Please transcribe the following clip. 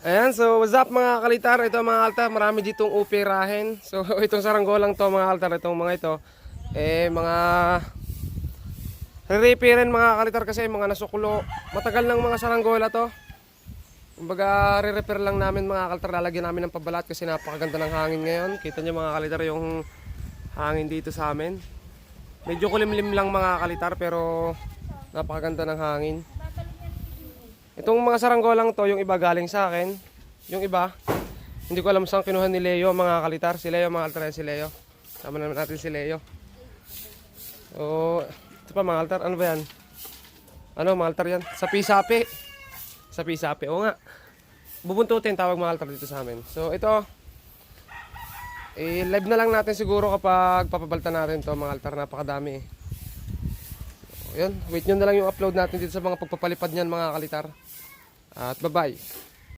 Ayan, so what's up mga kalitar? Ito mga altar, marami ditong upirahin. So itong saranggolang to mga altar, itong mga ito mga re-repairin mga kalitar kasi mga nasukulo. Matagal ng mga saranggola to. Kumbaga re-repair lang namin mga kalitar, lalagyan namin ng pabalat kasi napakaganda ng hangin ngayon. Kita niyo mga kalitar yung hangin dito sa amin. Medyo kulimlim lang mga kalitar pero napakaganda ng hangin. Itong mga saranggolang to, yung iba galing sa akin. Yung iba, hindi ko alam saan kinuha ni Leo mga kalitar. Si Leo mga altar, si Leo. Sama naman natin si Leo. So, ito pa mga altar, ano ba yan? Ano mga altar yan? Sapi-sapi. Sapi-sapi, o nga. Bubuntutin tawag mga altar dito sa amin. So, ito, live na lang natin siguro kapag papabalta natin to mga altar. Napakadami eh. Yun, wait nyo na lang yung upload natin dito sa mga pagpapalipad niyan mga kalitar. At bye-bye.